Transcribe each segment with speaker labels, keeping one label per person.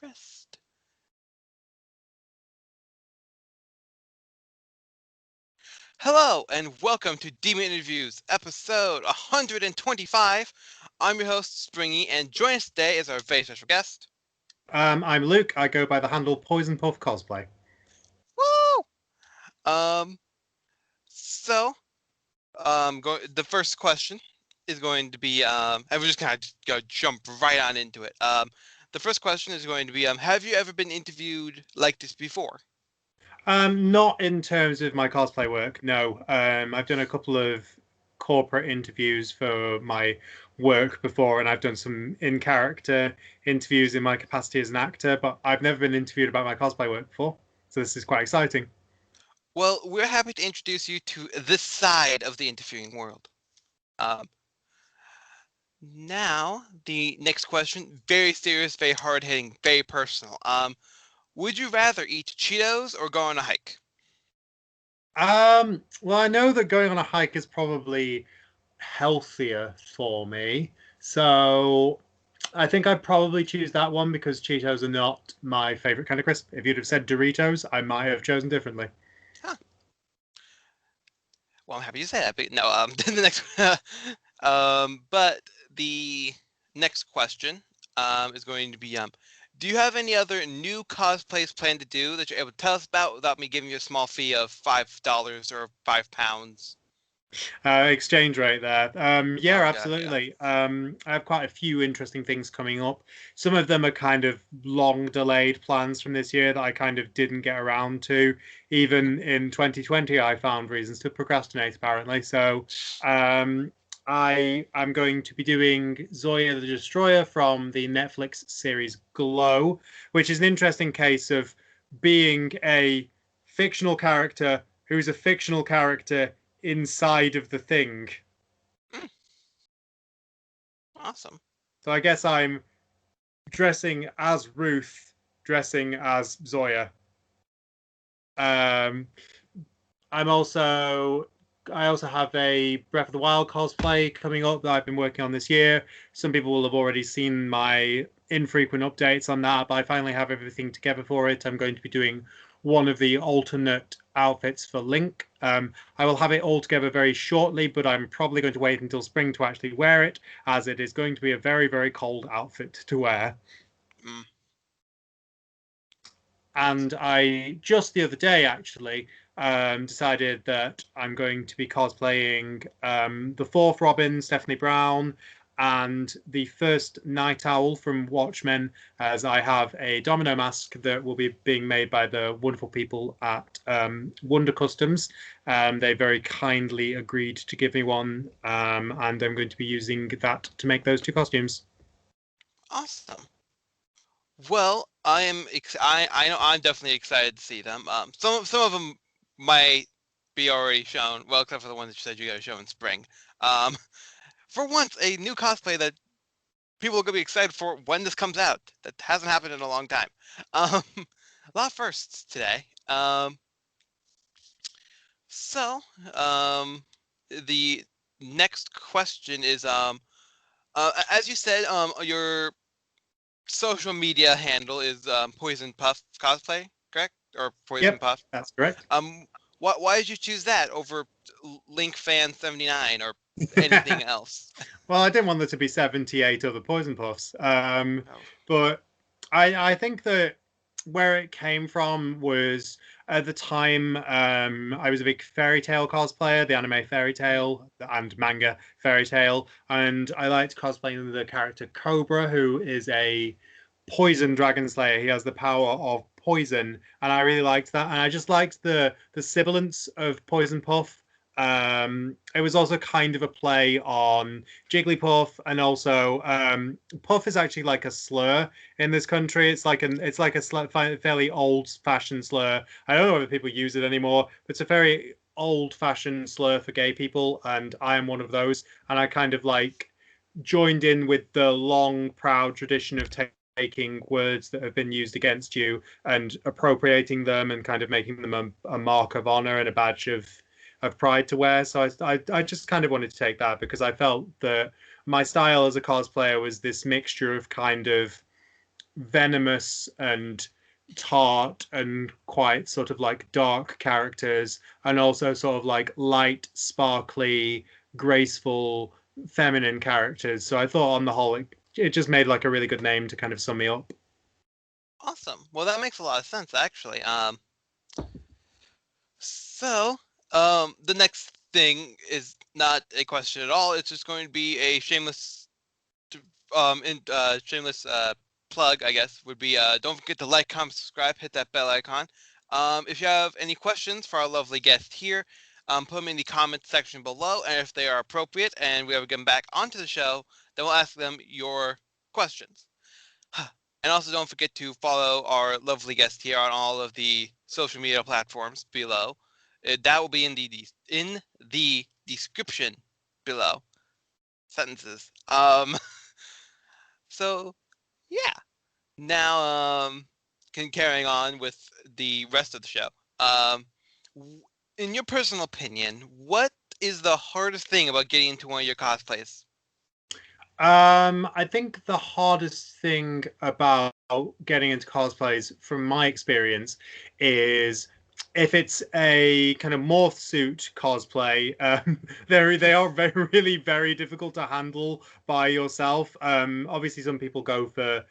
Speaker 1: Rest. Hello, and welcome to Demon Interviews, episode 125. I'm your host, Springy, and joining us today is our very special guest.
Speaker 2: I'm Luke. I go by the handle Poison Puff Cosplay.
Speaker 1: Woo! Um, so, the first question is going to be, and we're just kind of go jump right on into it. The first question is going to be, have you ever been interviewed like this before?
Speaker 2: Not in terms of my cosplay work, no. I've done a couple of corporate interviews for my work before, and I've done some in-character interviews in my capacity as an actor, but I've never been interviewed about my cosplay work before, so this is quite exciting.
Speaker 1: Well, we're happy to introduce you to this side of the interviewing world. Um, Now, the next question, very serious, very hard-hitting, very personal. Would you rather eat Cheetos or go on a hike?
Speaker 2: Well, I know that going on a hike is probably healthier for me, so I think I'd probably choose that one because Cheetos are not my favorite kind of crisp. If you'd have said Doritos, I might have chosen differently.
Speaker 1: Huh. Well, I'm happy you say that, but no, the next, but the next question, is going to be, do you have any other new cosplays planned to do that you're able to tell us about without me giving you a small fee of $5 or £5?
Speaker 2: Exchange rate there. Yeah,
Speaker 1: Oh God, yeah.
Speaker 2: absolutely. I have quite a few interesting things coming up. Some of them are kind of long delayed plans from this year that I kind of didn't get around to.
Speaker 1: Mhm.
Speaker 2: Even in 2020, I found reasons to procrastinate, apparently. So um, I am going to be doing Zoya the Destroyer from the Netflix series Glow, which is an interesting case of being a fictional character who's a fictional character inside of the thing.
Speaker 1: Mm, awesome.
Speaker 2: So I guess I'm dressing as Ruth, dressing as Zoya. Um, I'm also I also have a Breath of the Wild cosplay coming up that I've been working on this year. Some people will have already seen my infrequent updates on that, but I finally have everything together for it. I'm going to be doing one of the alternate outfits for Link. I will have it all together very shortly, but I'm probably going to wait until spring to actually wear it, as it is going to be a very, very cold outfit to wear.
Speaker 1: Mm,
Speaker 2: And I just the other day actually decided that I'm going to be cosplaying the fourth Robin, Stephanie Brown, and the first Night Owl from Watchmen, as I have a domino mask that will be being made by the wonderful people at Wonder Customs. They very kindly agreed to give me one, and I'm going to be using that to make those two costumes.
Speaker 1: awesome. Well, I know I'm definitely excited to see them. Some of them might be already shown. Well, except for the ones that you said you got to show in spring. Um, for once, a new cosplay that people are gonna be excited for when this comes out. That hasn't happened in a long time. Um, a lot of firsts today. So, um, the next question is, as you said, your social media handle is Poison Puff Cosplay, correct? Or Poison
Speaker 2: Yep,
Speaker 1: Puff.
Speaker 2: that's correct.
Speaker 1: Um, why did you choose that over Link Fan 79 or anything else?
Speaker 2: Well, I didn't want there to be 78 other poison puffs.
Speaker 1: Oh,
Speaker 2: But I think that where it came from was at the time I was a big fairy tale cosplayer, the anime fairy
Speaker 1: mhm.
Speaker 2: tale and manga fairy tale, and I liked cosplaying the character Cobra, who is a poison dragon slayer. He has the power of poison, and I really liked that. And I just liked the sibilance of Poison Puff. It was also kind of a play on Jigglypuff, and also Puff is actually like a slur in this country. It's like a fairly old-fashioned slur. I don't know whether people use it anymore, but it's a very old-fashioned slur for gay people, and I am one of those. And I kind of like joined in with the long, proud tradition of taking words that have been used against you and appropriating them and kind of making them a mark of honor and a badge of pride to wear. So I just kind of wanted to take that because I felt that my style as a cosplayer was this mixture of kind of venomous and tart and quite sort of like dark characters, and also sort of like light, sparkly, graceful, feminine characters. So I thought on the whole, it just made like a really good name to kind of sum me up.
Speaker 1: Awesome. Well, that makes a lot of sense, actually. So, the next thing is not a question at all. It's just going to be a shameless plug, I guess, would be don't forget to like, comment, subscribe, hit that bell icon. If you have any questions for our lovely guest here, put them in the comment section below, and if they are appropriate and we ever get them back onto the show, then we'll ask them your questions. And also don't forget to follow our lovely guest here on all of the social media platforms below. That will be in the description below. Sentences. So yeah. Now carrying on with the rest of the show. Um in your personal opinion, what is the hardest thing about getting into one of your cosplays?
Speaker 2: I think the hardest thing about getting into cosplays, from my experience, is if it's a kind of morph suit cosplay. They are very really very difficult to handle by yourself. Obviously, some people go for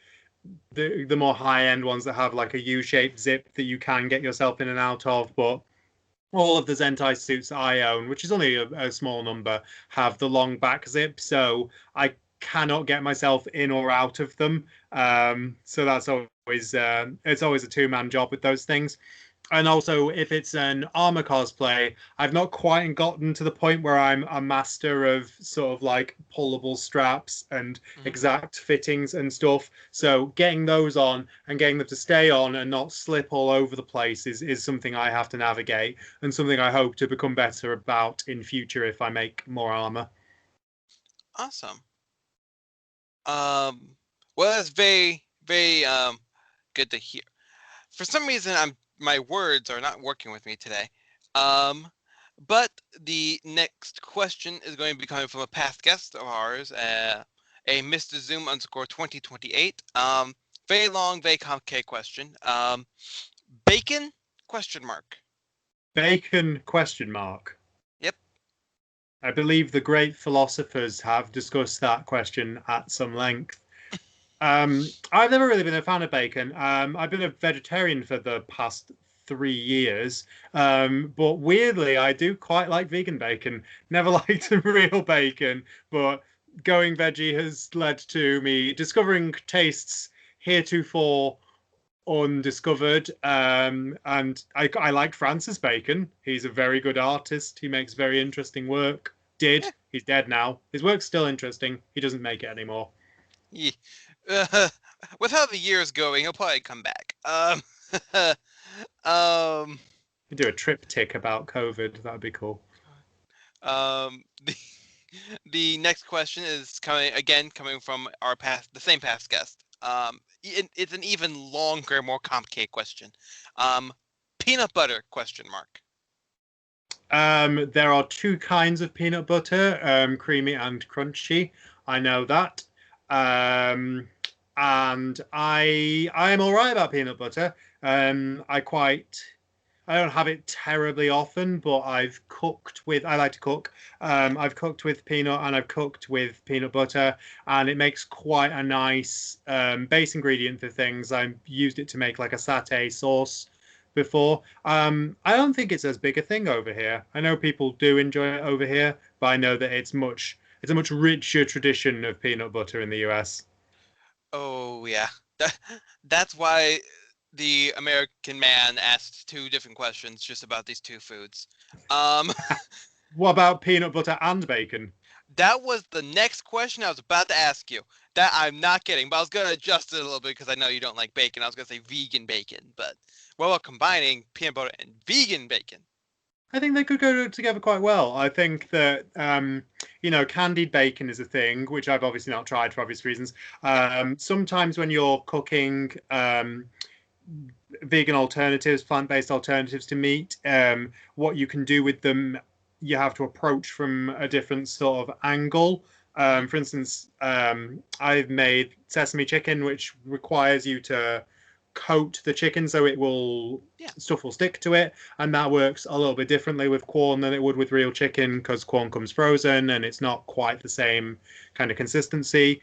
Speaker 2: the more high end ones that have like a U-shaped zip that you can get yourself in and out of, but all of the Zentai suits that I own, which is only a small number, have the long back zip, so I cannot get myself in or out of them. So that's always it's always a two-man job with those things. And also, if it's an armor cosplay, I've not quite gotten to the point where I'm a master of sort of like pullable straps and
Speaker 1: Mhm.
Speaker 2: exact fittings and stuff. So getting those on and getting them to stay on and not slip all over the place is something I have to navigate, and something I hope to become better about in future if I make more armor.
Speaker 1: Awesome. Well, that's very good to hear. For some reason, my words are not working with me today. Um, but the next question is going to be coming from a past guest of ours, a Mr. Zoom underscore 2028. Very long, very complicated question. Bacon? Question mark.
Speaker 2: Bacon question mark.
Speaker 1: Yep.
Speaker 2: I believe the great philosophers have discussed that question at some length. I've never really been a fan of bacon. I've been a vegetarian for the past 3 years. But weirdly, I do quite like vegan bacon. Never liked real bacon, but going veggie has led to me discovering tastes heretofore undiscovered. And I like Francis Bacon. He's a very good artist. He makes very interesting work.
Speaker 1: Yeah.
Speaker 2: He's dead now. His work's still interesting. He doesn't make it anymore.
Speaker 1: Yeah. Uh, with how the year's going, he'll probably come back. Um,
Speaker 2: Do a triptych about COVID. That'd be cool.
Speaker 1: the the next question is coming from the same past guest. It's an even longer, more complicated question. Um, peanut butter? Question mark.
Speaker 2: There are two kinds of peanut butter, creamy and crunchy. I know that. Um, and I am all right about peanut butter. I don't have it terribly often, but I've cooked with. I like to cook. I've cooked with peanut and I've cooked with peanut butter, and it makes quite a nice base ingredient for things. I've used it to make like a satay sauce before. I don't think it's as big a thing over here. I know people do enjoy it over here, but I know that it's a much richer tradition of peanut butter in the US.
Speaker 1: Oh yeah, that's why the American man asked two different questions just about these two foods. Um,
Speaker 2: What about peanut butter and bacon?
Speaker 1: that was the next question I was about to ask you. That I'm not kidding, but I was gonna adjust it a little bit because I know you don't like bacon. I was gonna say vegan bacon, but what about combining peanut butter and vegan bacon?
Speaker 2: I think they could go together quite well. I think that candied bacon is a thing, which I've obviously not tried for obvious reasons.
Speaker 1: Yep.
Speaker 2: Sometimes when you're cooking vegan alternatives, plant-based alternatives to meat, what you can do with them, you have to approach from a different sort of angle. For instance, I've made sesame chicken, which requires you to coat the chicken so it will
Speaker 1: Yeah.
Speaker 2: stuff will stick to it, and that works a little bit differently with Quorn than it would with real chicken because Quorn comes frozen and it's not quite the same kind of consistency.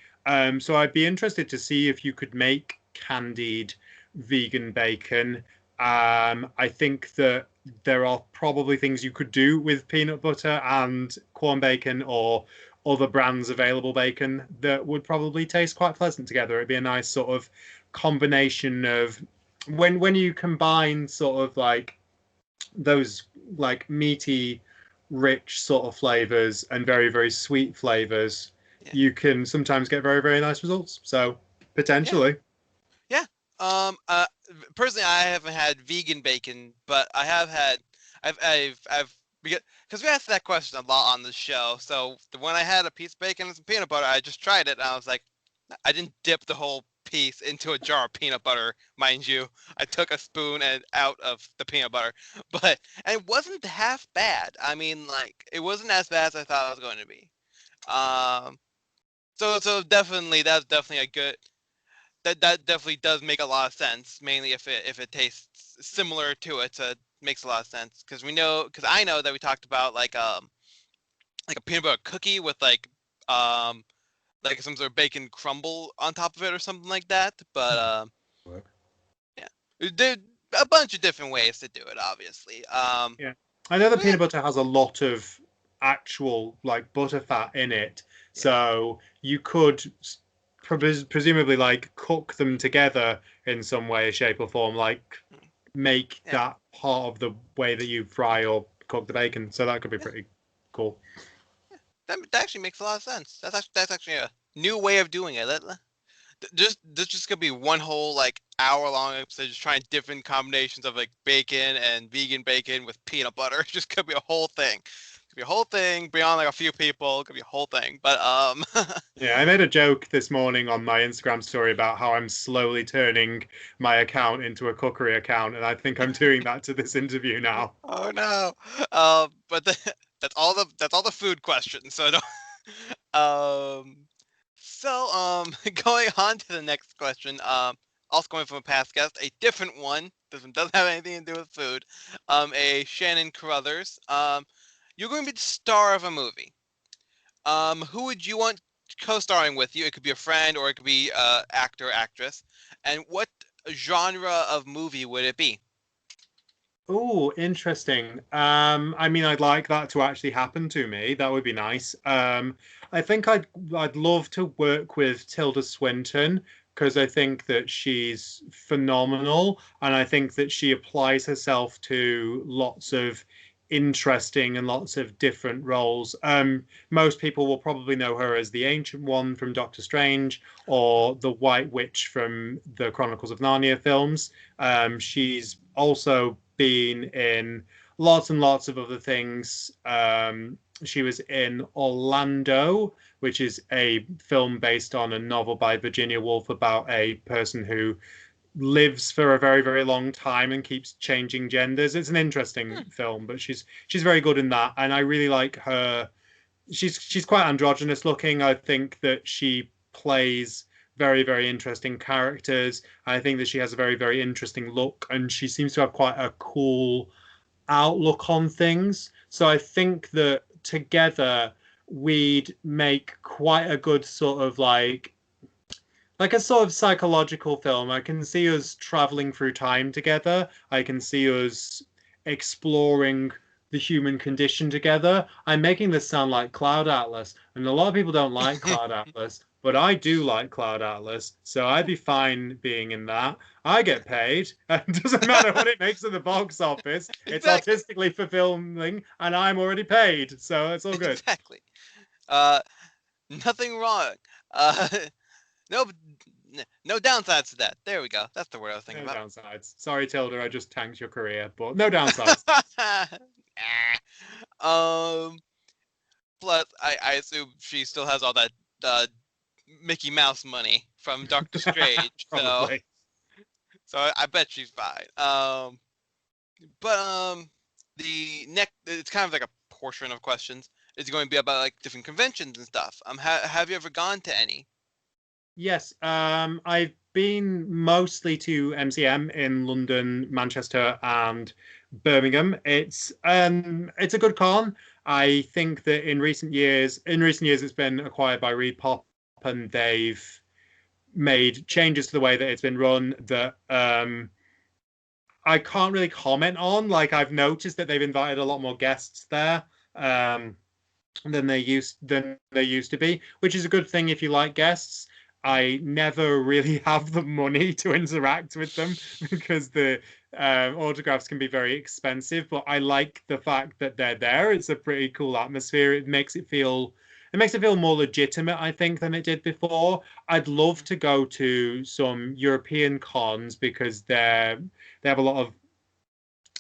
Speaker 2: So I'd be interested to see if you could make candied vegan bacon. I think that there are probably things you could do with peanut butter and Quorn bacon or other brands available bacon that would probably taste quite pleasant together. It'd be a nice sort of combination of when you combine sort of like those like meaty, rich sort of flavors and very, very sweet flavors,
Speaker 1: Yeah.
Speaker 2: you can sometimes get very, very nice results. So
Speaker 1: Yeah.
Speaker 2: potentially.
Speaker 1: Yeah. Um. Uh. Personally, I haven't had vegan bacon, but I have had. I've because we asked that question a lot on the show. So when I had a piece of bacon and some peanut butter, I just tried it, and I was like, I didn't dip the whole piece into a jar of peanut butter, mind you. I took a spoon and out of the peanut butter, and it wasn't half bad. I mean, like it wasn't as bad as I thought it was going to be. Um. So definitely that's definitely a good that definitely does make a lot of sense. Mainly if it tastes similar to it, so it makes a lot of sense. Because I know that we talked about like a peanut butter cookie with um like some sort of bacon crumble on top of it or something like that. But yeah, there a bunch of different ways to do it. Obviously.
Speaker 2: Yeah. I know the
Speaker 1: So yeah,
Speaker 2: peanut butter has a lot of actual like butter fat in it,
Speaker 1: yeah,
Speaker 2: so you could presumably like cook them together in some way, shape, or form, like
Speaker 1: mm,
Speaker 2: make
Speaker 1: yeah,
Speaker 2: that part of the way that you fry or cook the bacon. So that could be
Speaker 1: yeah,
Speaker 2: pretty cool.
Speaker 1: yeah. That actually makes a lot of sense. That's actually a new way of doing it. This just gonna be one whole like hour-long episode just trying different combinations of like bacon and vegan bacon with peanut butter. It's just gonna be a whole thing. Could be a whole thing beyond like a few people. Could be a whole thing. But
Speaker 2: Yeah, I made a joke this morning on my Instagram story about how I'm slowly turning my account into a cookery account, and I think I'm doing that to this interview now.
Speaker 1: oh no. But that's all the food questions. So don't. Um. So going on to the next question. Also going from a past guest, a different one. This one doesn't have anything to do with food. A Shannon Carruthers. You're going to be the star of a movie. Who would you want co-starring with you? It could be a friend or it could be actor, actress. And what genre of movie would it be?
Speaker 2: Oh, interesting. I mean, I'd like that to actually happen to me. That would be nice. I think I'd love to work with Tilda Swinton because I think that she's phenomenal, and I think that she applies herself to lots of interesting and lots of different roles. Most people will probably know her as the Ancient One from Doctor Strange or the White Witch from the Chronicles of Narnia films. She's also been in lots and lots of other things. She was in Orlando, which is a film based on a novel by Virginia Woolf about a person who lives for a very, very long time and keeps changing genders. It's an interesting
Speaker 1: Hmm,
Speaker 2: film, but she's very good in that, and I really like her. She's quite androgynous looking. I think that she plays very, very interesting characters. I think that she has a very, very interesting look, and she seems to have quite a cool outlook on things. So I think that together we'd make quite a good sort of like a sort of psychological film. I can see us traveling through time together. I can see us exploring the human condition together. I'm making this sound like Cloud Atlas, and a lot of people don't like Cloud Atlas, but I do like Cloud Atlas, so I'd be fine being in that. I get paid. It doesn't matter what it makes in the box office. It's
Speaker 1: exactly.
Speaker 2: artistically fulfilling, and I'm already paid, so it's all good.
Speaker 1: Exactly. Uh, Nothing wrong. Uh, no, no downsides to that. There we go. That's the word I was thinking
Speaker 2: No
Speaker 1: about.
Speaker 2: downsides. Sorry, Tilda, I just tanked your career, but no downsides.
Speaker 1: um. Plus, I assume she still has all that uh, Mickey Mouse money from Doctor Strange, so
Speaker 2: Probably.
Speaker 1: I bet she's fine. But the next, it's kind of like a portion of questions. is going to be about like different conventions and stuff. Have you ever gone to any?
Speaker 2: Yes, I've been mostly to MCM in London, Manchester, and Birmingham. It's a good con. I think that in recent years, it's been acquired by ReedPop, and they've made changes to the way that it's been run that I can't really comment on. Like I've noticed that they've invited a lot more guests there. Um, than they used to be, which is a good thing if you like guests. I never really have the money to interact with them because the autographs can be very expensive. But I like the fact that they're there. It's a pretty cool atmosphere. It makes it feel more legitimate, I think, than it did before. I'd love to go to some European cons because they have a lot of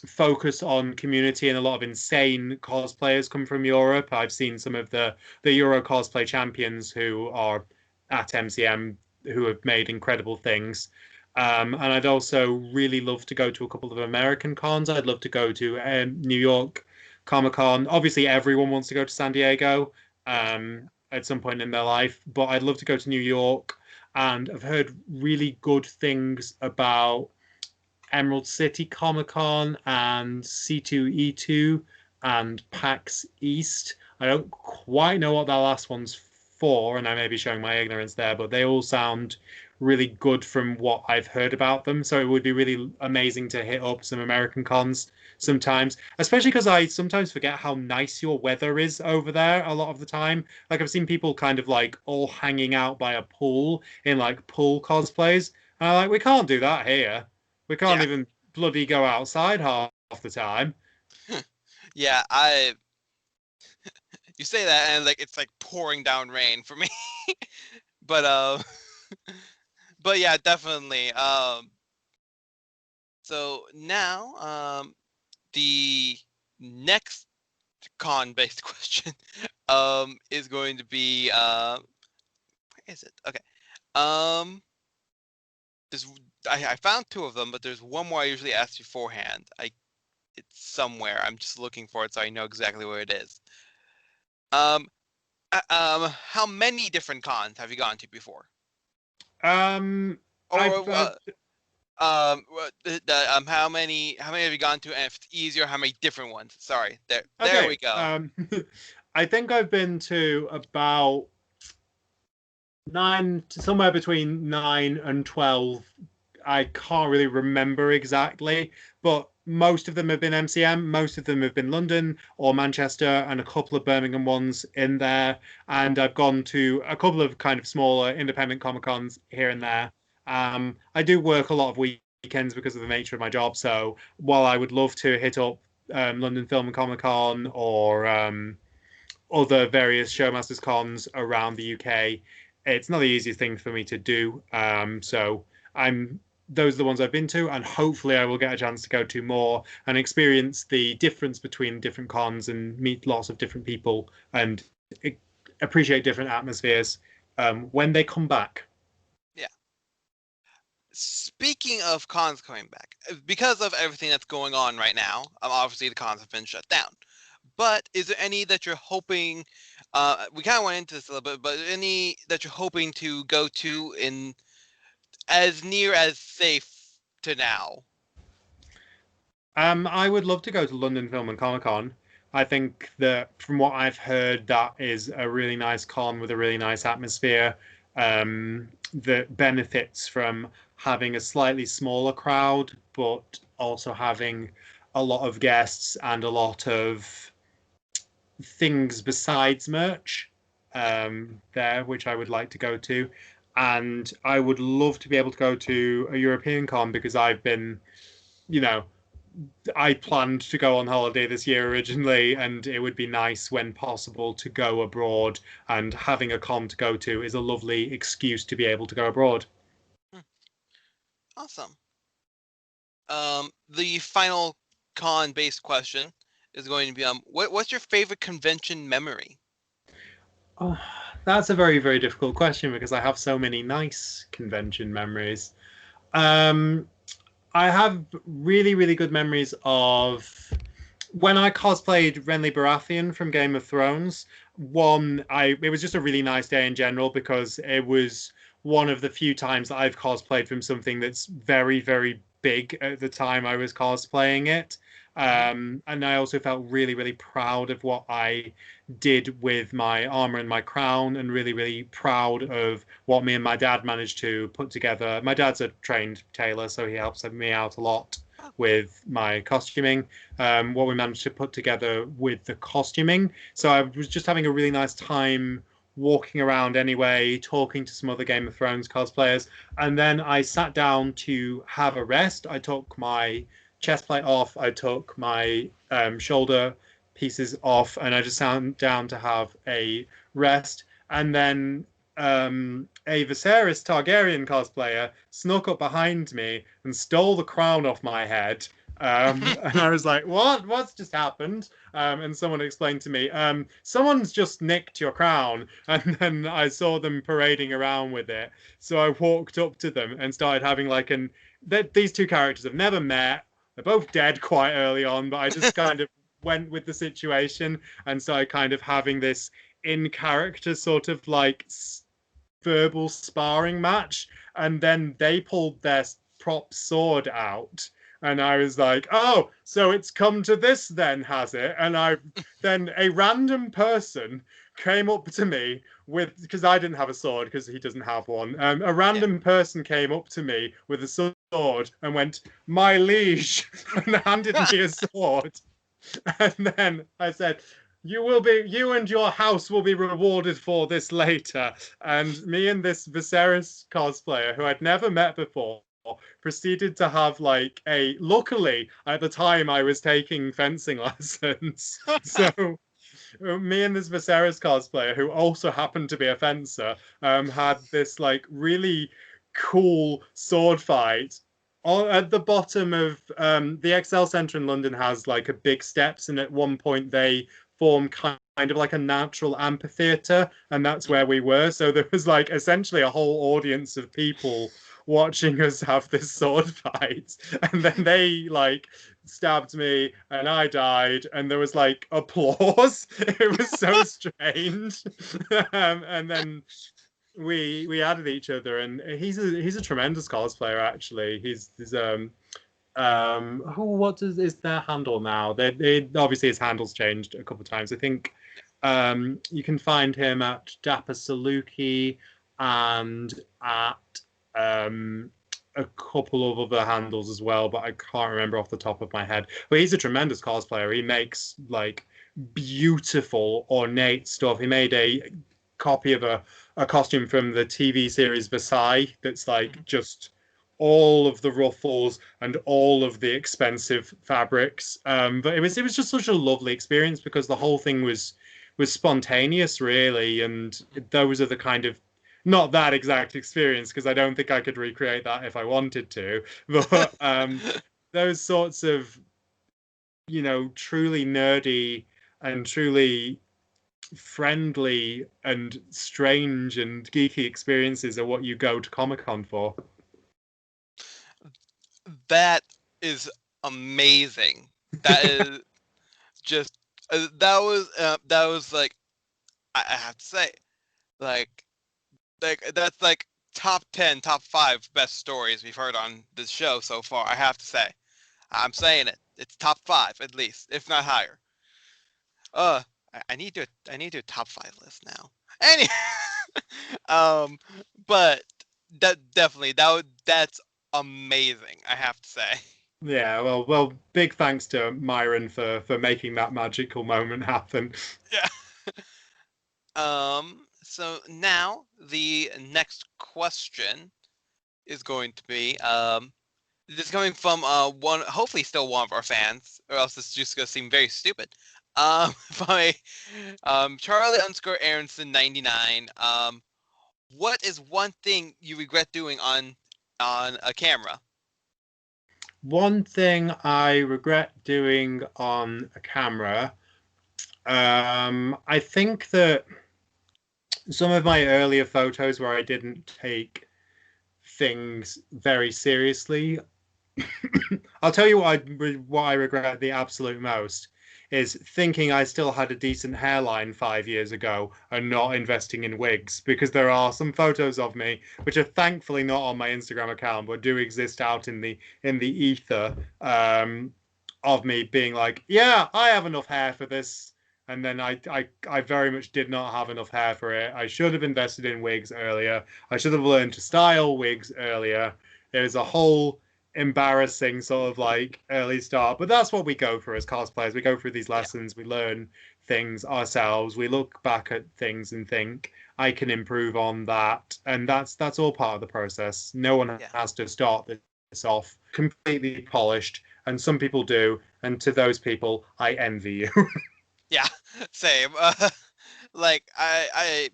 Speaker 2: focus on community and a lot of insane cosplayers come from Europe. I've seen some of the Euro cosplay champions who are at MCM who have made incredible things. And I'd also really love to go to a couple of American cons. I'd love to go to New York Comic Con. Obviously, everyone wants to go to San Diego at some point in their life, but I'd love to go to New York. And I've heard really good things about Emerald City Comic Con and C2E2 and PAX East. I don't quite know what that last one's for, and I may be showing my ignorance there, but they all sound really good from what I've heard about them. So it would be really amazing to hit up some American cons sometimes, especially because I sometimes forget how nice your weather is over there a lot of the time. Like I've seen people kind of like all hanging out by a pool in like pool cosplays. And I'm like, we can't do that here. We can't
Speaker 1: Yeah,
Speaker 2: even bloody go outside half the time.
Speaker 1: yeah. I You say that and like it's like pouring down rain for me. But but yeah, definitely. So now the next con-based question is going to be where is it? Okay. Um there's I found two of them, but there's one more I usually ask beforehand. It's somewhere. I'm just looking for it so I know exactly where it is. Um how many different cons have you gone to before?
Speaker 2: Um,
Speaker 1: Or
Speaker 2: I've
Speaker 1: how many have you gone to? And if it's easier, how many different ones? Sorry, there we
Speaker 2: okay.
Speaker 1: go.
Speaker 2: I think I've been to about nine, somewhere between 9 and 12. I can't really remember exactly, but most of them have been MCM. Most of them have been London or Manchester, and a couple of Birmingham ones in there. And I've gone to a couple of kind of smaller independent Comic Cons here and there. I do work a lot of weekends because of the nature of my job. So while I would love to hit up London Film and Comic Con or other various Showmasters cons around the UK, it's not the easiest thing for me to do. So I'm those are the ones I've been to, and hopefully I will get a chance to go to more and experience the difference between different cons and meet lots of different people and appreciate different atmospheres when they come back.
Speaker 1: Yeah. Speaking of cons coming back, because of everything that's going on right now, obviously the cons have been shut down. But is there any that you're hoping? We kind of went into this a little bit, but any that you're hoping to go to in as near as safe to now?
Speaker 2: I would love to go to London Film and Comic Con. I think that from what I've heard, that is a really nice con with a really nice atmosphere that benefits from having a slightly smaller crowd, but also having a lot of guests and a lot of things besides merch
Speaker 1: Yeah.
Speaker 2: there, which I would like to go to. And I would love to be able to go to a European con because I've been, you know, I planned to go on holiday this year originally, and it would be nice when possible to go abroad. And having a con to go to is a lovely excuse to be able to go abroad.
Speaker 1: Hmm, awesome. The final con-based question is going to be what's your favorite convention memory?
Speaker 2: Oh, that's a very, very difficult question because I have so many nice convention memories. Um, I have really, really good memories of when I cosplayed Renly Baratheon from Game of Thrones, it was just a really nice day in general because it was one of the few times that I've cosplayed from something that's very, very big at the time I was cosplaying it.
Speaker 1: Mhm.
Speaker 2: And I also felt really, really proud of what I did with my armor and my crown, and really, really proud of what me and my dad managed to put together. My dad's a trained tailor, so he helps me out a lot
Speaker 1: Oh,
Speaker 2: with my costuming, what we managed to put together with the costuming. So I was just having a really nice time walking around anyway, talking to some other Game of Thrones cosplayers. And then I sat down to have a rest. I took my chest plate off, I took my shoulder pieces off, and I just sat down to have a rest. And then a Viserys Targaryen cosplayer snuck up behind me and stole the crown off my head. And I was like, "What? What's just happened?" And someone explained to me, "Someone's just nicked your crown." And then I saw them parading around with it. So I walked up to them and started having like an. These two characters have never met. They're both dead quite early on, but I just kind of went with the situation and started kind of having this in character sort of like verbal sparring match, and then they pulled their prop sword out, and I was like, "Oh, so it's come to this then, has it?" And I then a random person came up to me with, because I didn't have a sword because he doesn't have one. A
Speaker 1: yeah.
Speaker 2: random person came up to me with a sword and went, "My liege," and handed me a sword. And then I said, you and your house will be rewarded for this later. And me and this Viserys cosplayer, who I'd never met before, proceeded to have like luckily at the time I was taking fencing lessons. So me and this Viserys cosplayer, who also happened to be a fencer, had this like really cool sword fight. At the bottom of the Excel Centre in London has like a big steps, and at one point they form kind of like a natural amphitheatre, and that's where
Speaker 1: Mhm.
Speaker 2: we were. So there was like essentially a whole audience of people watching us have this sword fight, and then they like stabbed me and I died, and there was like applause. It was so strange. And then we added each other, and he's a tremendous cosplayer actually. What is their handle now? They obviously his handle's changed a couple of times. I think you can find him at Dapper Saluki and at a couple of other handles as well, but I can't remember off the top of my head. But he's a tremendous cosplayer. He makes like beautiful, ornate stuff. He made a copy of a costume from the TV series Versailles that's like
Speaker 1: Mhm.
Speaker 2: just all of the ruffles and all of the expensive fabrics. But it was just such a lovely experience because the whole thing was spontaneous, really, and
Speaker 1: Mhm.
Speaker 2: those are the kind of not that exact experience because I don't think I could recreate that if I wanted to, but those sorts of truly nerdy and truly friendly and strange and geeky experiences are what you go to Comic Con for.
Speaker 1: That is amazing. That is just that was like I have to say like that's like top 10, top 5 best stories we've heard on this show so far. I have to say. I'm saying it. It's top 5 at least, if not higher. Uh, I need to do a top 5 list now. Any, um, but that's amazing. I have to say.
Speaker 2: Yeah, well, big thanks to Myron for making that magical moment happen.
Speaker 1: Yeah. So now the next question is going to be this is coming from one, hopefully still one of our fans, or else it's just gonna seem very stupid. By Charlie underscore Aronson 99. What is one thing you regret doing on a camera?
Speaker 2: One thing I regret doing on a camera, I think that some of my earlier photos where I didn't take things very seriously. I'll tell you what I regret the absolute most. is thinking I still had a decent hairline 5 years ago and not investing in wigs, because there are some photos of me which are thankfully not on my Instagram account but do exist out in the ether, of me being like, yeah, I have enough hair for this. And then I very much did not have enough hair for it. I should have invested in wigs earlier. I should have learned to style wigs earlier. There's a whole embarrassing sort of like early start, but that's what we go through as cosplayers. We go through these
Speaker 1: Yeah.
Speaker 2: lessons, we learn things ourselves, we look back at things and think I can improve on that, and that's all part of the process. No one
Speaker 1: Yeah.
Speaker 2: has to start this off completely polished, and some people do, and to those people I envy you.
Speaker 1: Yeah. Same. Like I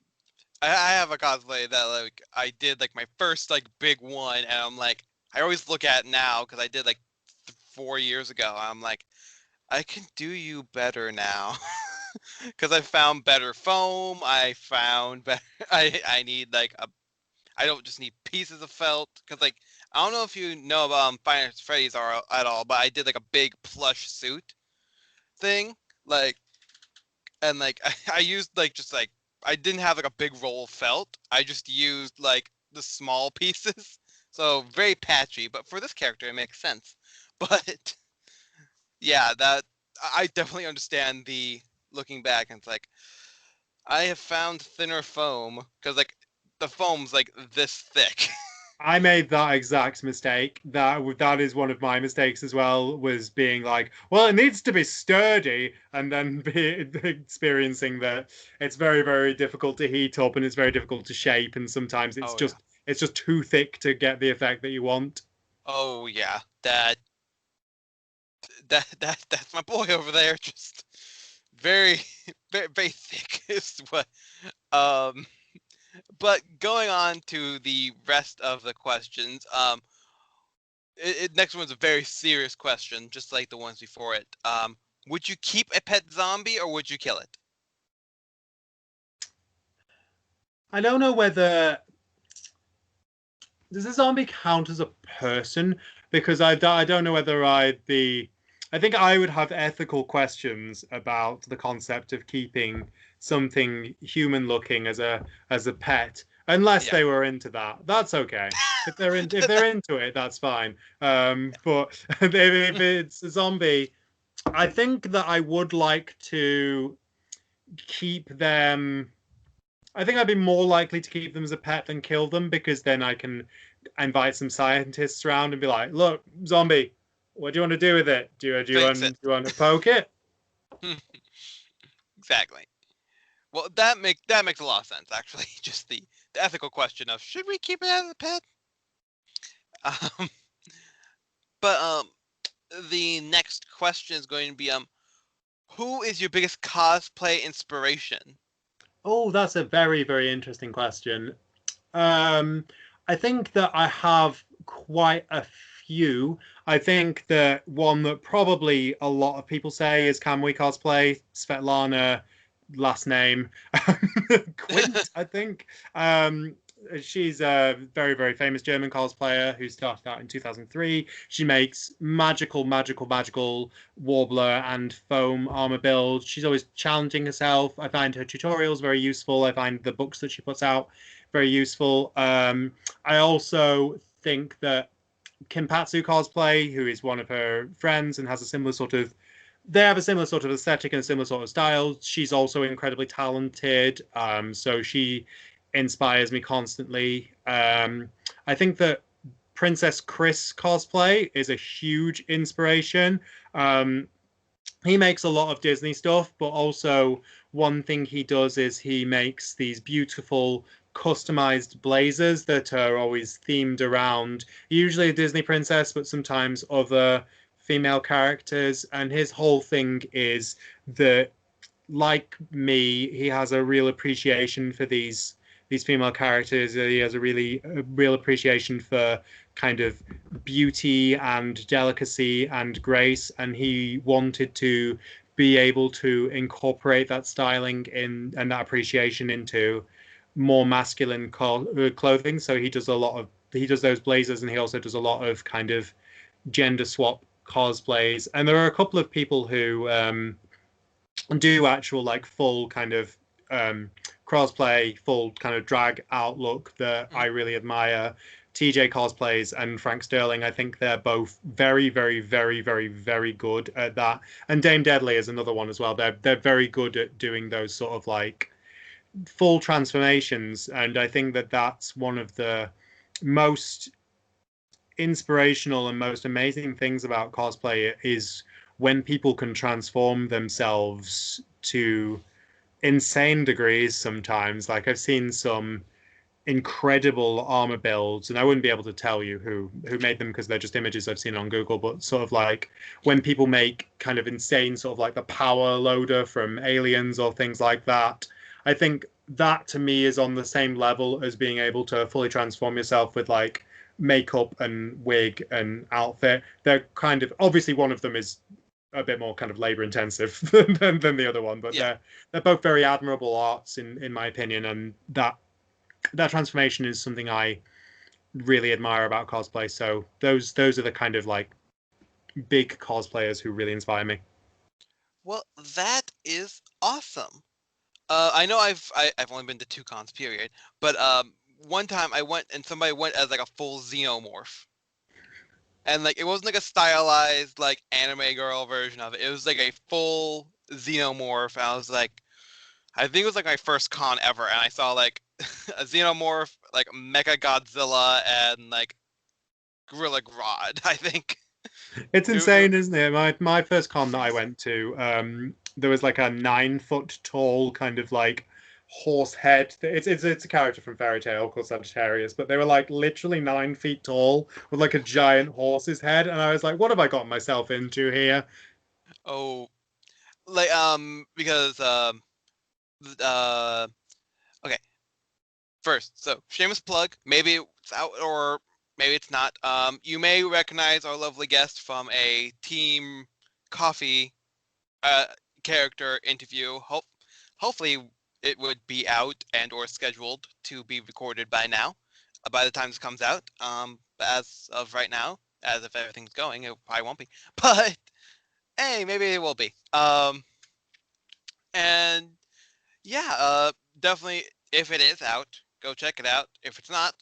Speaker 1: have a cosplay that like I did like my first like big one, and I'm like I always look at it now because I did like 4 years ago. I'm like I can do you better now because I found better foam. I found better. I need like a. I don't just need pieces of felt because like I don't know if you know about Five Nights at Freddy's are at all, but I did like a big plush suit thing like and like I used like just like I didn't have like a big roll of felt. I just used like the small pieces. So very patchy, but for this character it makes sense. But yeah, that I definitely understand the looking back and it's like I have found thinner foam because like the foam's like this thick.
Speaker 2: I made that exact mistake. That is one of my mistakes as well, was being like, well, it needs to be sturdy, and then be experiencing that it's very, very difficult to heat up and it's very difficult to shape, and sometimes
Speaker 1: Oh yeah.
Speaker 2: it's just too thick to get the effect that you want.
Speaker 1: Oh yeah. That's my boy over there. Just very very thick is what um but going on to the rest of the questions, next one's a very serious question, just like the ones before it. Would you keep a pet zombie or would you kill it?
Speaker 2: I don't know whether does a zombie count as a person, because I don't know whether I'd be. I think I would have ethical questions about the concept of keeping something human looking as a pet, unless
Speaker 1: Yeah.
Speaker 2: they were into that. That's okay. If they're into it, that's fine. But if it's a zombie, I think that I would like to keep them. I think I'd be more likely to keep them as a pet than kill them, because then I can invite some scientists around and be like, "Look, zombie, what do you want to do with it?
Speaker 1: Fix it.
Speaker 2: Do you want to poke it?"
Speaker 1: Exactly. Well, that makes a lot of sense actually. Just the ethical question of should we keep it as a pet? Um, but the next question is going to be who is your biggest cosplay inspiration?
Speaker 2: Oh, that's a very, very interesting question. Um, I think that I have quite a few. I think that one that probably a lot of people say is Can We Cosplay? Svetlana, last name Quint, I think. She's a very, very famous German cosplayer who started out in 2003. She makes magical warbler and foam armor builds. She's always challenging herself. I find her tutorials very useful. I find the books that she puts out very useful. I also think that Kinpatsu Cosplay, who is one of her friends and has a similar sort of they have a similar sort of aesthetic and a similar sort of style. She's also incredibly talented, so she inspires me constantly. I think that Princess Chris cosplay is a huge inspiration. Um, he makes a lot of Disney stuff, but also one thing he does is he makes these beautiful customized blazers that are always themed around usually a Disney princess, but sometimes other female characters. And his whole thing is that, like me, he has a real appreciation for these female characters. He has a real appreciation for kind of beauty and delicacy and grace, and he wanted to be able to incorporate that styling in and that appreciation into more masculine clothing. So he does those blazers, and he also does a lot of kind of gender swap cosplays. And there are a couple of people who do actual like full kind of um, crossplay, full kind of drag outlook that I
Speaker 1: Mhm.
Speaker 2: really admire. TJ Cosplays and Frank Sterling, I think they're both very, very, very, very, very good at that. And Dame Deadly is another one as well. They're very good at doing those sort of like full transformations, and I think that that's one of the most inspirational and most amazing things about cosplay is when people can transform themselves to insane degrees sometimes. Like I've seen some incredible armor builds, and I wouldn't be able to tell you who made them because they're just images I've seen on Google, but sort of like when people make kind of insane sort of like the power loader from Aliens or things like that. I think that to me is on the same level as being able to fully transform yourself with like makeup and wig and outfit. They're kind of obviously one of them is a bit more kind of labor intensive than the other one, but
Speaker 1: Yeah.
Speaker 2: they're both very admirable arts in my opinion, and that transformation is something I really admire about cosplay. So those are the kind of like big cosplayers who really inspire me.
Speaker 1: Well, that is awesome. I know I've only been to two cons, period. But one time I went and somebody went as like a full xenomorph, and like it wasn't like a stylized like anime girl version of it. It was like a full xenomorph. And I was like, I think it was like my first con ever, and I saw like a xenomorph, like Mecha Godzilla, and like Gorilla Grodd. I think.
Speaker 2: It's
Speaker 1: It,
Speaker 2: insane, isn't it? My first con that I went to, there was like a 9 foot tall kind of like horse head. It's a character from Fairy Tale called Sagittarius, but they were like literally 9 feet tall with like a giant horse's head, and I was like, what have I gotten myself into here?
Speaker 1: oh, like because uh okay. First, so shameless plug. Maybe it's out or maybe it's not. You may recognize our lovely guest from a Team Coffee uh, character interview. Hopefully, it would be out and or scheduled to be recorded by now. By the time this comes out, but as of right now, as if everything's going, it probably won't be. But hey, maybe it will be. And yeah, definitely, if it is out, go check it out. If it's not,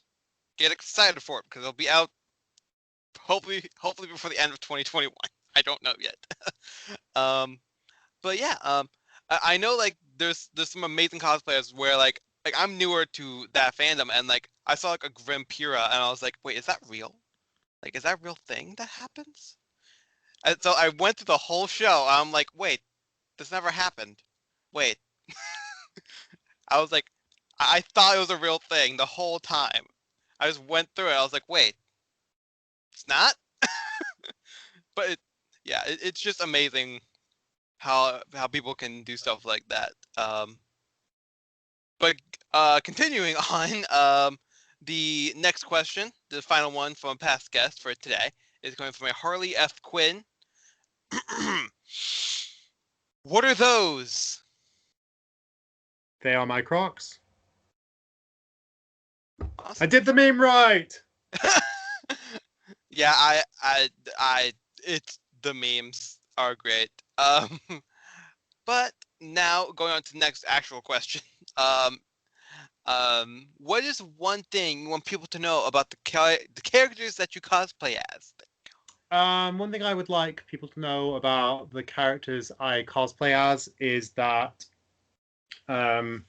Speaker 1: get excited for it because it'll be out hopefully before the end of 2021. I don't know yet. um, but yeah, I know like there's some amazing cosplayers where like I'm newer to that fandom and like I saw like a Grim Pura and I was like, wait, is that real? Like, is that a real thing that happens? And so I went through the whole show. I'm like, wait, this never happened. Wait, I was like, I thought it was a real thing the whole time. I just went through it. I was like, wait, it's not. But yeah, it's just amazing how people can do stuff like that. But continuing on, the next question, the final one from a past guest for today, is coming from a Harley F. Quinn. What are those?
Speaker 2: They are my Crocs. I
Speaker 1: Awesome.
Speaker 2: did the meme right.
Speaker 1: Yeah, it's the memes are great. But now going on to the next actual question. Um, what is one thing you want people to know about the characters that you cosplay as?
Speaker 2: One thing I would like people to know about the characters I cosplay as is that um,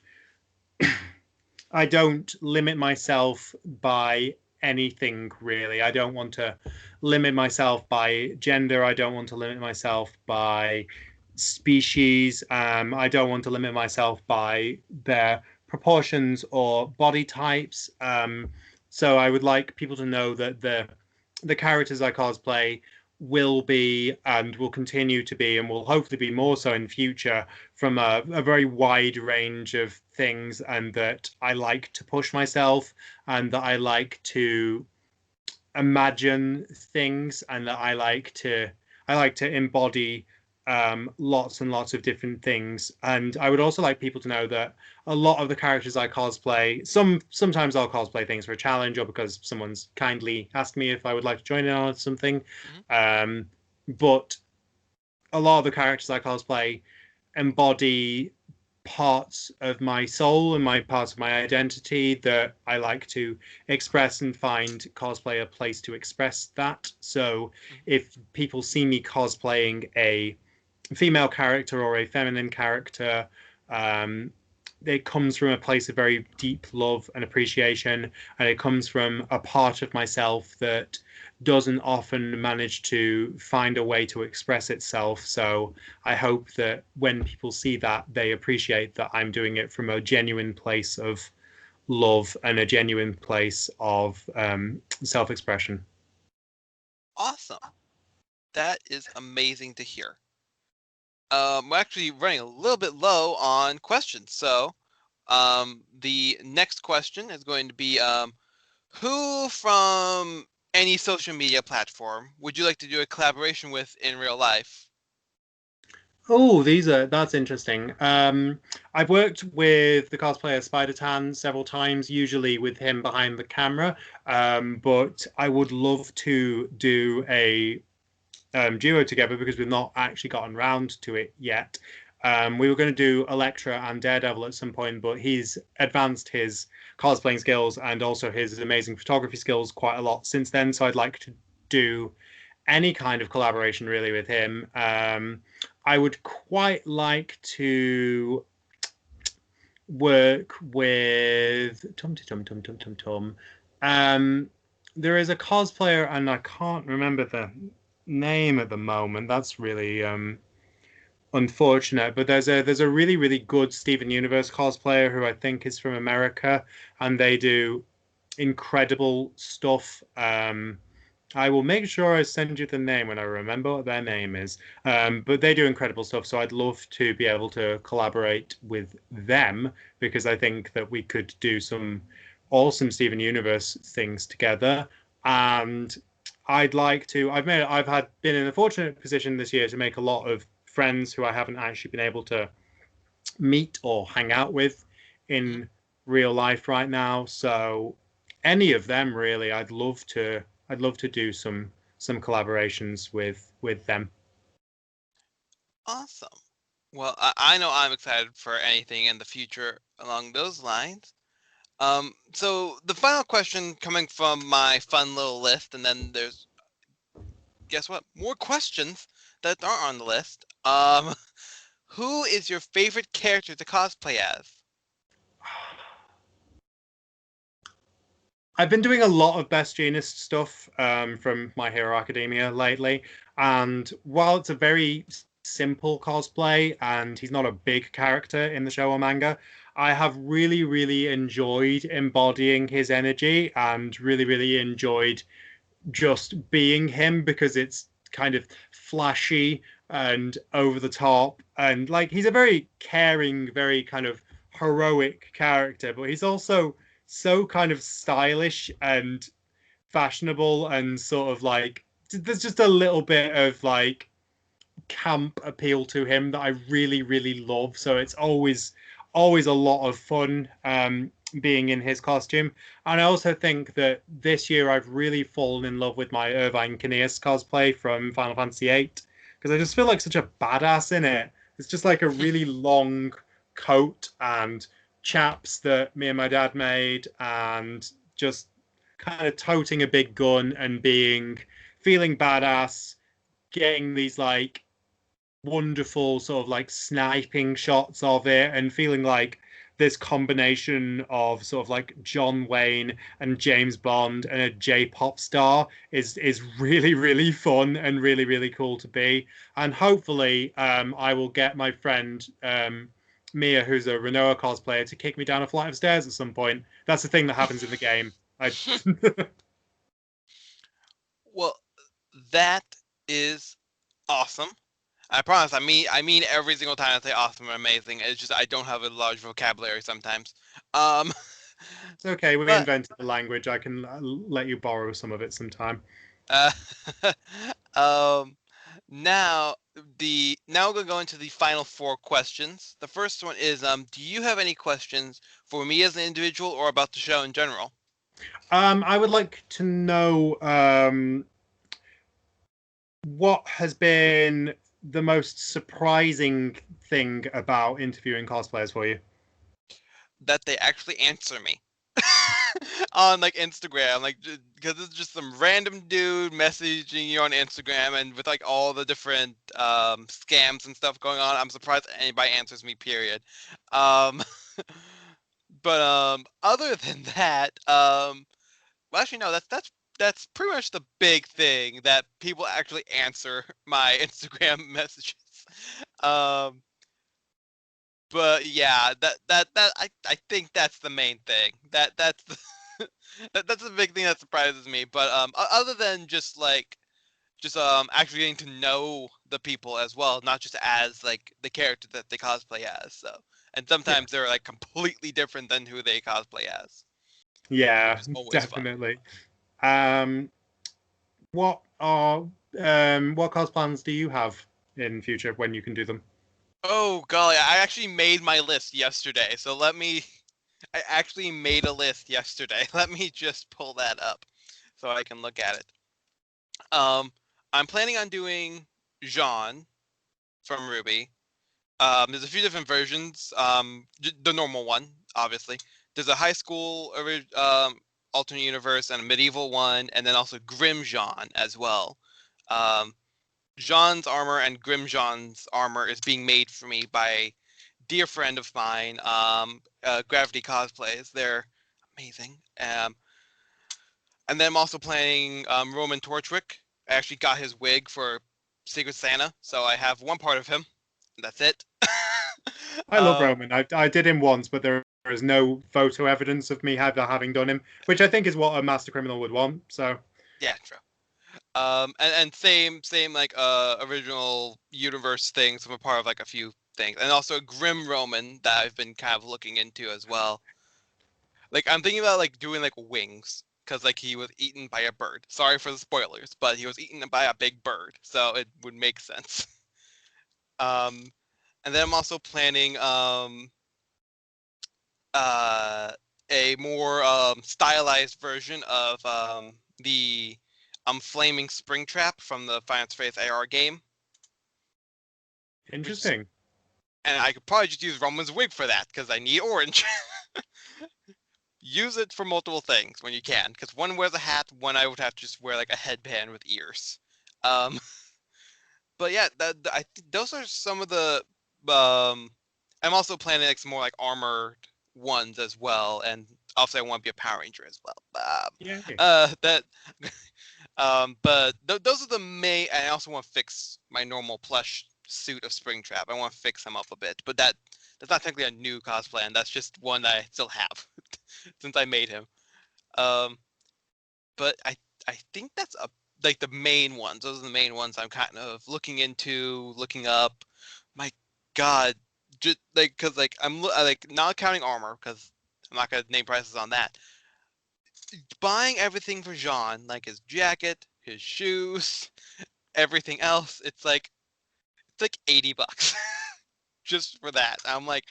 Speaker 2: I don't limit myself by anything really. I don't want to limit myself by gender. I don't want to limit myself by species. I don't want to limit myself by their proportions or body types. So I would like people to know that the characters I cosplay will be and will continue to be and will hopefully be more so in future from a very wide range of things, and that I like to push myself and that I like to imagine things and that I like to embody lots and lots of different things. And I would also like people to know that a lot of the characters I cosplay, sometimes I'll cosplay things for a challenge or because someone's kindly asked me if I would like to join in on something.
Speaker 1: Mhm.
Speaker 2: But a lot of the characters I cosplay embody parts of my soul and my parts of my identity that I like to express and find cosplay a place to express that. So if people see me cosplaying a female character or a feminine character, um, it comes from a place of very deep love and appreciation, and it comes from a part of myself that doesn't often manage to find a way to express itself. So I hope that when people see that, they appreciate that I'm doing it from a genuine place of love and a genuine place of self-expression.
Speaker 1: Awesome. That is amazing to hear. We're actually running a little bit low on questions, so the next question is going to be who from any social media platform would you like to do a collaboration with in real life?
Speaker 2: Oh, that's interesting. I've worked with the cosplayer Spider Tan several times, usually with him behind the camera. But I would love to do a duo together because we've not actually gotten round to it yet. We were going to do Elektra and Daredevil at some point, but he's advanced his cosplaying skills and also his amazing photography skills quite a lot since then. So I'd like to do any kind of collaboration really with him. I would quite like to work with Tum. There is a cosplayer, and I can't remember the name at the moment. That's really unfortunate. But there's a really good Steven Universe cosplayer who I think is from America, and they do incredible stuff. I will make sure I send you the name when I remember what their name is. But they do incredible stuff, so I'd love to be able to collaborate with them because I think that we could do some awesome Steven Universe things together. And I've had been in a fortunate position this year to make a lot of friends who I haven't actually been able to meet or hang out with
Speaker 1: Mhm.
Speaker 2: in real life right now. So any of them really, I'd love to do some collaborations with them.
Speaker 1: Awesome. Well, I know I'm excited for anything in the future along those lines. So the final question coming from my fun little list, and then there's, guess what? More questions that aren't on the list. Who is your favorite character to cosplay as?
Speaker 2: I've been doing a lot of Best Jeanist stuff from My Hero Academia lately, and while it's a very simple cosplay and he's not a big character in the show or manga, I have really enjoyed embodying his energy and really enjoyed just being him because it's kind of flashy and over the top and like he's a very caring, very kind of heroic character, but he's also so kind of stylish and fashionable and sort of like there's just a little bit of like camp appeal to him that I really love. So it's always a lot of fun being in his costume. And I also think that this year I've really fallen in love with my Irvine Kineas cosplay from Final Fantasy VIII because I just feel like such a badass in it. It's just like a really long coat and chaps that me and my dad made, and just kind of toting a big gun and being feeling badass, getting these like wonderful sort of like sniping shots of it and feeling like this combination of sort of like John Wayne and James Bond and a J-pop star is really fun and really cool to be. And hopefully I will get my friend Mia, who's a Renoa cosplayer, to kick me down a flight of stairs at some point. That's the thing that happens in the game. I
Speaker 1: Well, that is awesome. I promise. I mean every single time I say awesome and amazing. It's just I don't have a large vocabulary sometimes. Um,
Speaker 2: It's okay. We
Speaker 1: but
Speaker 2: invented the language. I can let you borrow some of it sometime.
Speaker 1: uh, um, now now we're gonna go into the final four questions. The first one is do you have any questions for me as an individual or about the show in general?
Speaker 2: I would like to know what has been. the most surprising thing about interviewing cosplayers for you?
Speaker 1: That they actually answer me on like Instagram, like because it's just some random dude messaging you on Instagram, and with like all the different scams and stuff going on, I'm surprised anybody answers me. Period. Um, but other than that, well, actually no, that's pretty much the big thing that people actually answer my Instagram messages. Um, but yeah, I think that's the main thing. That's the, that's the big thing that surprises me. But other than just actually getting to know the people as well, not just as like the character that they cosplay as. So and
Speaker 2: Yeah.
Speaker 1: sometimes they're like completely different than who they cosplay as, which
Speaker 2: Yeah,
Speaker 1: is always fun.
Speaker 2: definitely. Um, what are what cos plans do you have in future when you can do them?
Speaker 1: Oh golly, I actually made my list yesterday. So let me. I actually made a list yesterday. Let me just pull that up so I can look at it. Um, I'm planning on doing Jean from Ruby. There's a few different versions. The normal one, obviously. There's a high school alternate universe and a medieval one, and then also Grim Jean as well. Um, Jean's armor and Grim Jean's armor is being made for me by a dear friend of mine, Gravity Cosplays. They're amazing. And then I'm also planning Roman Torchwick. I actually got his wig for Secret Santa, so I have one part of him. That's it.
Speaker 2: I love Roman. I did him once, but there is no photo evidence of me ever having done him, which I think is what a master criminal would want. So
Speaker 1: Yeah, true. And same like original universe things. I'm a part of like a few things, and also a Grim Roman that I've been kind of looking into as well. Like I'm thinking about like doing like wings, because like he was eaten by a bird. Sorry for the spoilers, but he was eaten by a big bird, so it would make sense. Um, and then I'm also planning uh a more stylized version of the flaming Springtrap from the Final Fantasy AR game, which
Speaker 2: interesting.
Speaker 1: and I could probably just use Roman's wig for that because I need orange. Use it for multiple things when you can, because one wears a hat, one I would have to just wear like a headband with ears. Um, but yeah, those are some of the. Um, I'm also planning like some more like armored ones as well, and also I want to be a Power Ranger as well.
Speaker 2: Yeah.
Speaker 1: That. But those are the main. I also want to fix my normal plush suit of Springtrap. I want to fix him up a bit, but that's not technically a new cosplay, and that's just one that I still have since I made him. Um, but I think that's like the main ones. Those are the main ones I'm kind of looking into, looking up. My God, just like because like like not counting armor because I'm not gonna name prices on that. Buying everything for Jean, like his jacket, his shoes, everything else, it's like $80 just for that. I'm like,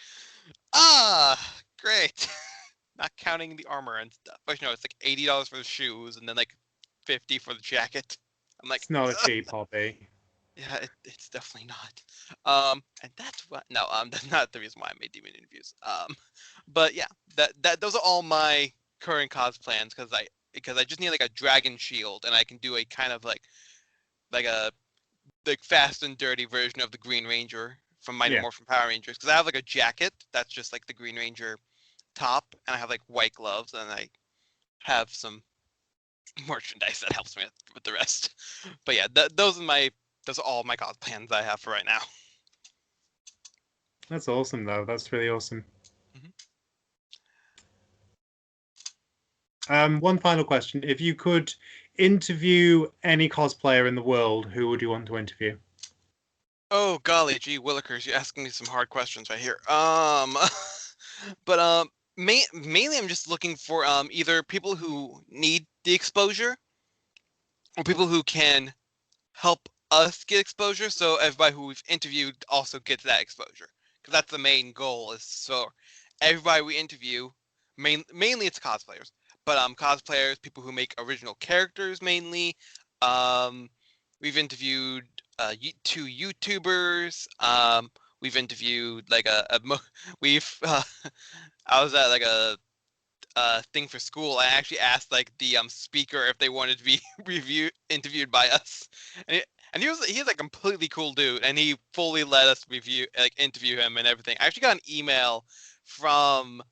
Speaker 1: great. Not counting the armor and stuff. Actually, no, it's like $80 for the shoes and then like 50 for the jacket. I'm like,
Speaker 2: It's not a
Speaker 1: ugh.
Speaker 2: cheap hobby.
Speaker 1: Yeah, it's definitely not. And that's what no, that's not the reason why I made demon interviews. But yeah, that those are all my current cos plans because I just need like a dragon shield and I can do a kind of like a like fast and dirty version of the Green Ranger from Mighty
Speaker 2: Yeah.
Speaker 1: Morphin Power Rangers because I have like a jacket that's just like the Green Ranger top and I have like white gloves and I have some merchandise that helps me with the rest. But yeah, those are all my cos plans I have for right now.
Speaker 2: That's awesome though. That's really awesome.
Speaker 1: Mhm.
Speaker 2: One final question. If you could interview any cosplayer in the world, who would you want to interview?
Speaker 1: Oh golly, gee willikers, you're asking me some hard questions right here. But mainly I'm just looking for either people who need the exposure or people who can help us get exposure, so everybody who we've interviewed also gets that exposure. Because that's the main goal is so everybody we interview, mainly it's cosplayers, but cosplayers, people who make original characters mainly. Um, we've interviewed two YouTubers. We've interviewed like we've I was at like a thing for school. I actually asked like the speaker if they wanted to be interviewed by us, and he's a completely cool dude, and he fully let us interview him and everything. I actually got an email from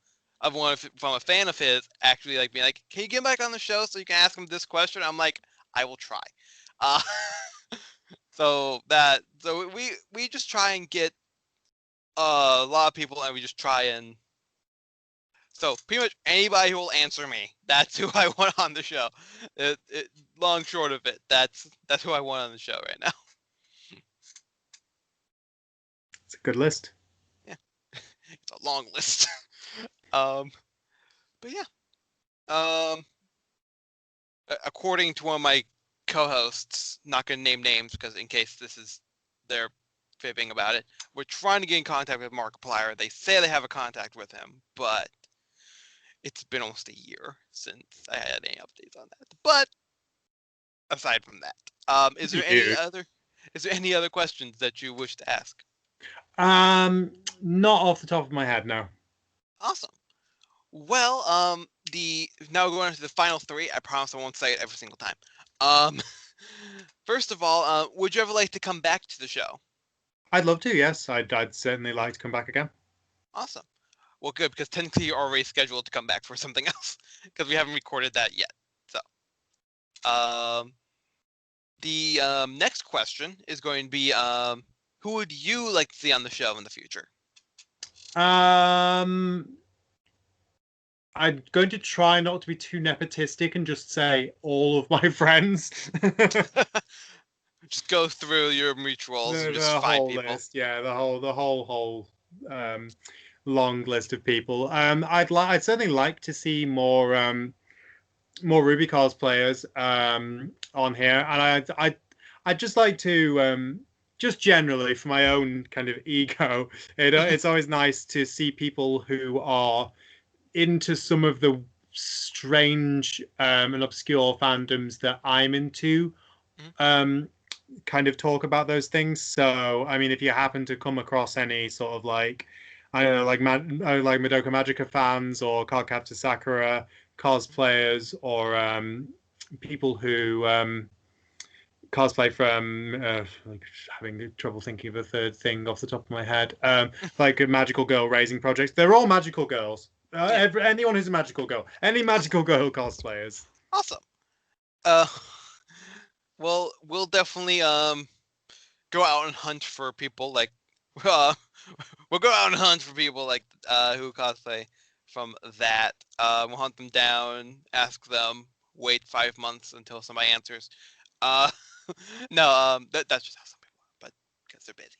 Speaker 1: from a fan of his, actually like being like, "Can you get back on the show so you can ask him this question?" I'm like, "I will try." Uh, so we just try and get a lot of people, and we just try and so pretty much anybody who will answer me, that's who I want on the show. Long short of it, that's who I want on the show right now.
Speaker 2: It's a good list.
Speaker 1: Yeah, it's a long list. um, but yeah, um, according to one of my co-hosts, not gonna name names because in case they're fibbing about it, we're trying to get in contact with Markiplier. They say they have a contact with him, but it's been almost a year since I had any updates on that. But aside from that,
Speaker 2: Dude.
Speaker 1: is there any other questions that you wish to ask?
Speaker 2: Not off the top of my head, no.
Speaker 1: Awesome. Well, the now going into the final three. I promise I won't say it every single time. Um, first of all, would you ever like to come back to the show?
Speaker 2: I'd love to, yes. I'd certainly like to come back again.
Speaker 1: Awesome. Well, good because technically you're already scheduled to come back for something else because we haven't recorded that yet. So, um, the next question is going to be who would you like to see on the show in the future?
Speaker 2: I'm going to try not to be too nepotistic and just say all of my friends.
Speaker 1: Just go through your mutuals and just
Speaker 2: The
Speaker 1: find
Speaker 2: whole
Speaker 1: people.
Speaker 2: list, yeah, the whole long list of people. I'd certainly like to see more Ruby cosplayers on here, and I'd just like to just generally for my own kind of ego, it's always nice to see people who are into some of the strange and obscure fandoms that I'm into.
Speaker 1: Mhm.
Speaker 2: Kind of talk about those things. So, I mean, if you happen to come across any sort of like, I don't know, like Madoka Magica fans or Cardcaptor Sakura cosplayers or people who cosplay from like having trouble thinking of a third thing off the top of my head. Like a magical girl raising projects. They're all magical girls.
Speaker 1: Yeah,
Speaker 2: Anyone who's a magical girl, any magical girl cosplayers.
Speaker 1: awesome. Uh, well, we'll definitely go out and hunt for people like uh, we'll go out and hunt for people like who cosplay from that. We'll hunt them down, ask them, wait 5 months until somebody answers. Uh, no, that's just how some people are, but because they're busy.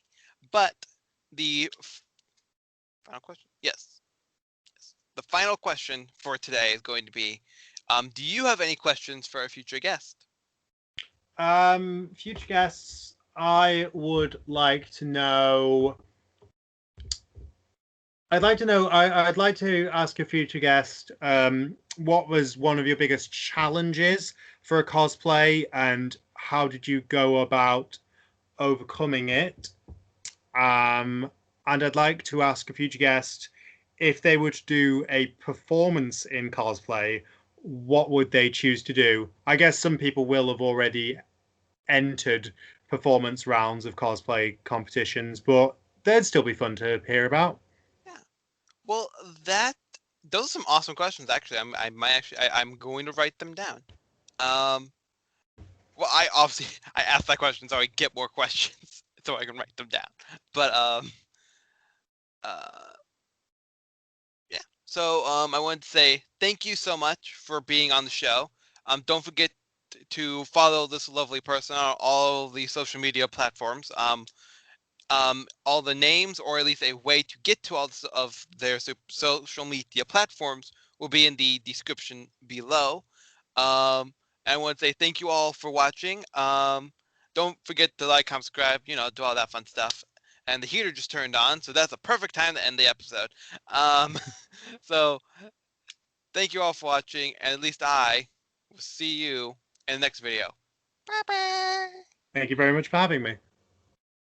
Speaker 1: But the final question, yes. The final question for today is going to be, do you have any questions for a future guest?
Speaker 2: Future guests, I would like to know. I'd like to know. I'd like to ask a future guest. What was one of your biggest challenges for a cosplay, and how did you go about overcoming it? And I'd like to ask a future guest if they were to do a performance in cosplay, what would they choose to do? I guess some people will have already entered performance rounds of cosplay competitions, but they'd still be fun to hear about.
Speaker 1: Yeah. Well, that those are some awesome questions. Actually, I might actually I'm going to write them down. Um, well, I obviously I asked that question so I get more questions so I can write them down. But uh, yeah. So I wanted to say thank you so much for being on the show. Don't forget to follow this lovely person on all the social media platforms. All the names, or at least a way to get to all of their social media platforms, will be in the description below. And I want to say thank you all for watching. Don't forget to like, comment, subscribe, do all that fun stuff. And the heater just turned on, so that's a perfect time to end the episode. Um, so thank you all for watching, and at least I will see you in the next video. Bye bye.
Speaker 2: Thank you very much for having me.